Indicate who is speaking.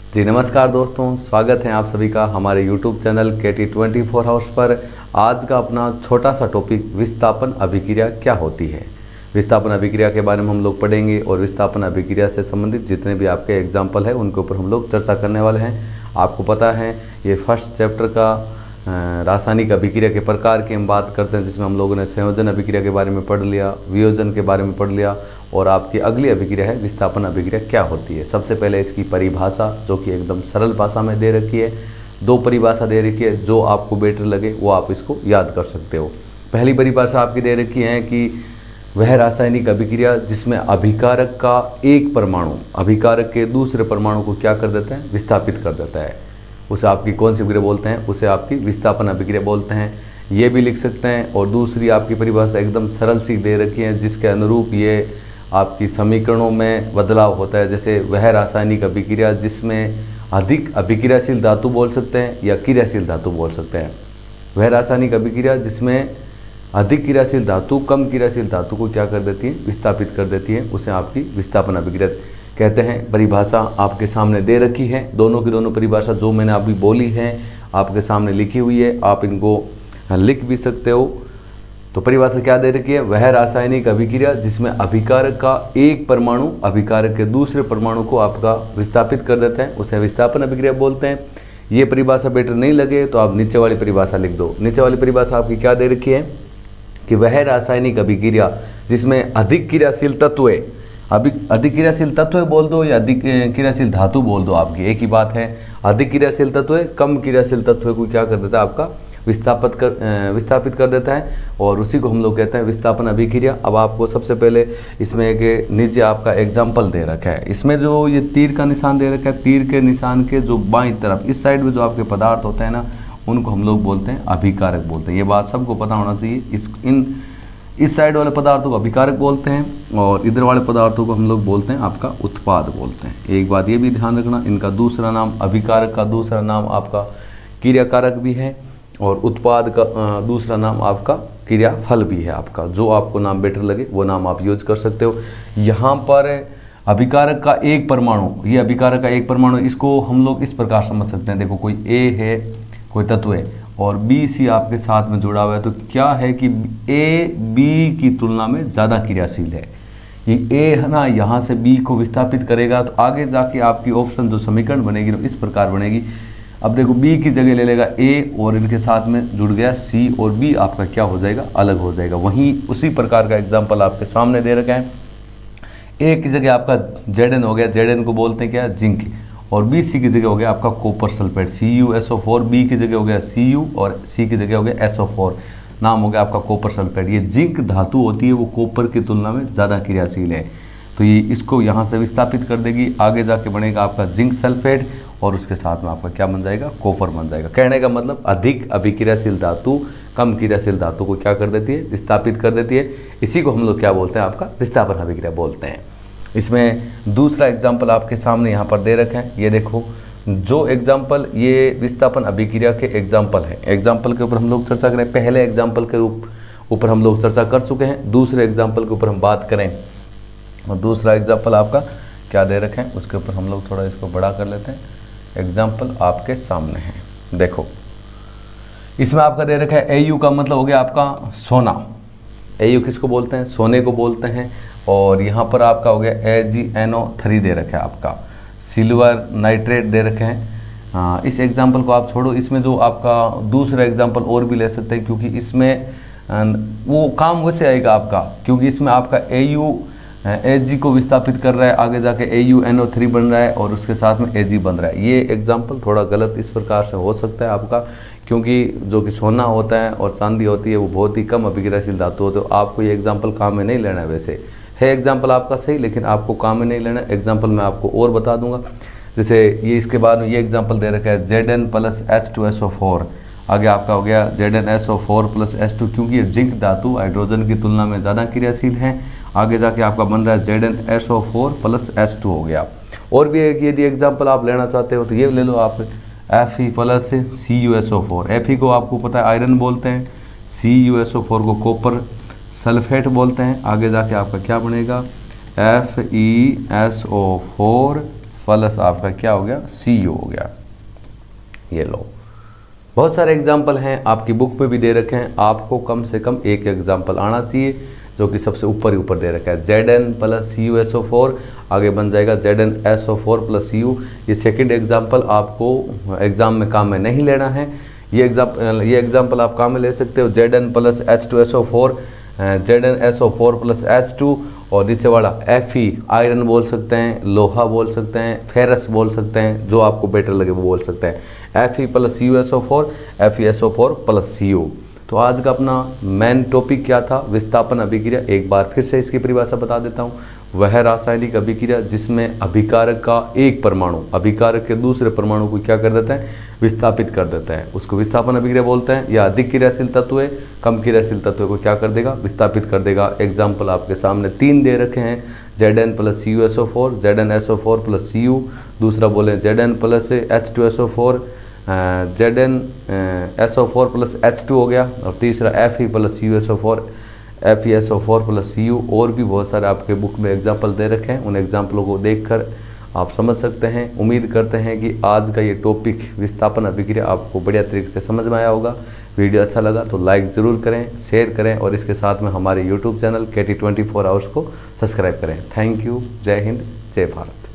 Speaker 1: जी नमस्कार दोस्तों, स्वागत है आप सभी का हमारे YouTube चैनल KT24 हाउस पर। आज का अपना छोटा सा टॉपिक विस्थापन अभिक्रिया क्या होती है। विस्थापन अभिक्रिया के बारे में हम लोग पढ़ेंगे और विस्थापन अभिक्रिया से संबंधित जितने भी आपके एग्जाम्पल हैं उनके ऊपर हम लोग चर्चा करने वाले हैं। आपको पता है ये फर्स्ट चैप्टर का रासायनिक अभिक्रिया के प्रकार की हम बात करते हैं, जिसमें हम लोगों ने संयोजन अभिक्रिया के बारे में पढ़ लिया, वियोजन के बारे में पढ़ लिया और आपकी अगली अभिक्रिया है विस्थापन अभिक्रिया क्या होती है। सबसे पहले इसकी परिभाषा जो कि एकदम सरल भाषा में दे रखी है, दो परिभाषा दे रखी है, जो आपको बेटर लगे वो आप इसको याद कर सकते हो। पहली परिभाषा आपकी दे रखी है कि वह रासायनिक अभिक्रिया जिसमें अभिकारक का एक परमाणु अभिकारक के दूसरे परमाणु को क्या कर देता है, विस्थापित कर देता है, उसे आपकी कौन सी अभिक्रिया बोलते हैं, उसे आपकी विस्थापन अभिक्रिया बोलते हैं। ये भी लिख सकते हैं। और दूसरी आपकी परिभाषा एकदम सरल सी दे रखी है, जिसके अनुरूप ये आपकी समीकरणों में बदलाव होता है। जैसे वह रासायनिक अभिक्रिया जिसमें अधिक अभिक्रियाशील धातु बोल सकते हैं या क्रियाशील धातु बोल सकते हैं। वह रासायनिक अभिक्रिया जिसमें अधिक क्रियाशील धातु कम क्रियाशील धातु को क्या कर देती है, विस्थापित कर देती है, उसे आपकी विस्थापन अभिक्रिया कहते हैं। परिभाषा आपके सामने दे रखी है। दोनों की दोनों परिभाषा जो मैंने अभी बोली है आपके सामने लिखी हुई है, आप इनको लिख भी सकते हो। तो परिभाषा क्या दे रखी है, वह रासायनिक अभिक्रिया जिसमें अभिकारक का एक परमाणु अभिकारक के दूसरे परमाणु को आपका विस्थापित कर देता है, उसे विस्थापन अभिक्रिया बोलते हैं। ये परिभाषा बेटर नहीं लगे तो आप नीचे वाली परिभाषा लिख दो। नीचे वाली परिभाषा आपकी क्या दे रखी है कि वह रासायनिक अभिक्रिया जिसमें अधिक क्रियाशील तत्व अधिक क्रियाशील तत्व बोल दो या अधिक क्रियाशील धातु बोल दो, आपकी एक ही बात है। अधिक क्रियाशील तत्व कम क्रियाशील तत्व को क्या कर देता है, आपका विस्थापित कर देता है, और उसी को हम लोग कहते हैं विस्थापन अभिक्रिया। अब आपको सबसे पहले इसमें एक नीचे आपका एग्जाम्पल दे रखा है। इसमें जो ये तीर का निशान दे रखा है, तीर के निशान के जो बाईं तरफ इस साइड में जो आपके पदार्थ होते हैं ना, उनको हम लोग बोलते हैं अभिकारक बोलते हैं। ये बात सबको पता होना चाहिए। इस साइड वाले पदार्थों को अभिकारक बोलते हैं और इधर वाले पदार्थों को हम लोग बोलते हैं आपका उत्पाद बोलते हैं। एक बात ये भी ध्यान रखना, इनका दूसरा नाम अभिकारक का दूसरा नाम आपका क्रियाकारक भी है और उत्पाद का दूसरा नाम आपका क्रियाफल भी है। आपका जो आपको नाम बेटर लगे वो नाम आप यूज कर सकते हो। यहाँ पर अभिकारक का एक परमाणु, ये अभिकारक का एक परमाणु, इसको हम लोग इस प्रकार समझ सकते हैं। देखो कोई ए है, कोई तत्व है और बी सी आपके साथ में जुड़ा हुआ है, तो क्या है कि ए बी की तुलना में ज़्यादा क्रियाशील है। ये ए है ना, यहाँ से बी को विस्थापित करेगा तो आगे जाके आपकी ऑप्शन जो समीकरण बनेगी तो इस प्रकार बनेगी। अब देखो बी की जगह ले लेगा ए और इनके साथ में जुड़ गया सी और बी आपका क्या हो जाएगा, अलग हो जाएगा। वहीं उसी प्रकार का एग्जाम्पल आपके सामने दे रखा है। ए की जगह आपका जेडन हो गया, जेडन को बोलते हैं क्या, जिंक, और बी सी की जगह हो गया आपका कॉपर सल्फेट CuSO4, बी की जगह हो गया Cu और सी की जगह हो गया SO4, नाम हो गया आपका कॉपर सल्फेट। ये जिंक धातु होती है, वो कॉपर की तुलना में ज़्यादा क्रियाशील है, तो ये इसको यहाँ से विस्थापित कर देगी। आगे जाके बनेगा आपका जिंक सल्फेट और उसके साथ में आपका क्या बन जाएगा, कॉपर बन जाएगा। कहने का मतलब अधिक अभिक्रियाशील धातु कम क्रियाशील धातु को क्या कर देती है, विस्थापित कर देती है। इसी को हम लोग क्या बोलते हैं, आपका विस्थापन अभिक्रिया बोलते हैं। इसमें दूसरा एग्जाम्पल आपके सामने यहाँ पर दे रखे हैं। ये देखो जो एग्जाम्पल, ये विस्थापन अभिक्रिया के एग्जाम्पल है। एग्जाम्पल के ऊपर हम लोग चर्चा करें, पहले एग्जाम्पल के ऊपर हम लोग चर्चा कर चुके हैं, दूसरे एग्जाम्पल के ऊपर हम बात करें। और दूसरा एग्जाम्पल आपका क्या दे रखे हैं उसके ऊपर हम लोग थोड़ा इसको बड़ा कर लेते हैं। एग्जाम्पल आपके सामने है, देखो इसमें आपका दे रखा है AU का मतलब हो गया आपका सोना। AU किसको बोलते हैं, सोने को बोलते हैं। और यहाँ पर आपका हो गया AgNO3 दे रखा है, आपका सिल्वर नाइट्रेट दे रखे हैं। इस एग्जाम्पल को आप छोड़ो, इसमें जो आपका दूसरा एग्जाम्पल और भी ले सकते हैं, क्योंकि इसमें वो काम वैसे आएगा आपका, क्योंकि इसमें आपका Ag को विस्थापित कर रहा है, आगे जाके AuNO3 बन रहा है और उसके साथ में Ag बन रहा है। ये एग्जाम्पल थोड़ा गलत इस प्रकार से हो सकता है आपका, क्योंकि जो कि सोना होता है और चांदी होती है वो बहुत ही कम अभिक्रियाशील धातु होते हैं। आपको ये एग्जाम्पल काम में नहीं लेना है, वैसे है एग्जाम्पल आपका सही, लेकिन आपको काम में नहीं लेना। एग्जाम्पल मैं आपको और बता दूंगा। जैसे ये इसके बाद में ये एग्जाम्पल दे रखा है Zn + H2SO4, आगे आपका हो गया ZnSO4 + H2, क्योंकि ये जिंक धातु हाइड्रोजन की तुलना में ज़्यादा क्रियाशील है। आगे जाके आपका बन रहा है ZnSO4 + H2 हो गया। और भी एक यदि एग्जाम्पल आप लेना चाहते हो तो ये ले लो आप Fe + CuSO4। Fe को आपको पता है आयरन बोलते हैं, CuSO4 को कॉपर सल्फेट बोलते हैं। आगे जाके आपका क्या बनेगा, FeSO4 प्लस आपका क्या हो गया, Cu हो गया। ये लो, बहुत सारे एग्जाम्पल हैं, आपकी बुक में भी दे रखे हैं, आपको कम से कम एक एग्जाम्पल आना चाहिए जो कि सबसे ऊपर ही ऊपर दे रखा है। Zn प्लस CuSO4 आगे बन जाएगा ZnSO4 प्लस Cu। ये सेकंड एग्जाम्पल आपको एग्ज़ाम में काम में नहीं लेना है। ये एग्जाम्पल आप काम में ले सकते हो। Zn plus H2SO4, ZnSO4 plus H2, और नीचे वाला Fe आयरन बोल सकते हैं, लोहा बोल सकते हैं, फेरस बोल सकते हैं, जो आपको बेटर लगे वो बोल सकते हैं। Fe plus CuSO4, FeSO4 plus Cu। तो आज का अपना मेन टॉपिक क्या था, विस्थापन अभिक्रिया। एक बार फिर से इसकी परिभाषा बता देता हूँ। वह रासायनिक अभिक्रिया जिसमें अभिकारक का एक परमाणु अभिकारक के दूसरे परमाणु को क्या कर देता है, विस्थापित कर देता है, उसको विस्थापन अभिक्रिया बोलते हैं। या अधिक क्रियाशील तत्व है, कम क्रियाशील तत्व को क्या कर देगा, विस्थापित कर देगा। एग्जाम्पल आपके सामने 3 दे रखे हैं। Zn plus CuSO4, ZnSO4 plus Cu, दूसरा बोले Zn plus H2SO4, ZnSO4 plus H2 हो गया, और तीसरा Fe plus CuSO4, FeSO4 plus Cu। और भी बहुत सारे आपके बुक में एग्जाम्पल दे रखे हैं, उन एग्जाम्पलों को देखकर आप समझ सकते हैं। उम्मीद करते हैं कि आज का ये टॉपिक विस्थापन अभिक्रिया आपको बढ़िया तरीके से समझ में आया होगा। वीडियो अच्छा लगा तो लाइक ज़रूर करें, शेयर करें, और इसके साथ में हमारे यूट्यूब चैनल KT24 आवर्स को सब्सक्राइब करें। Thank you. जय हिंद, जय भारत।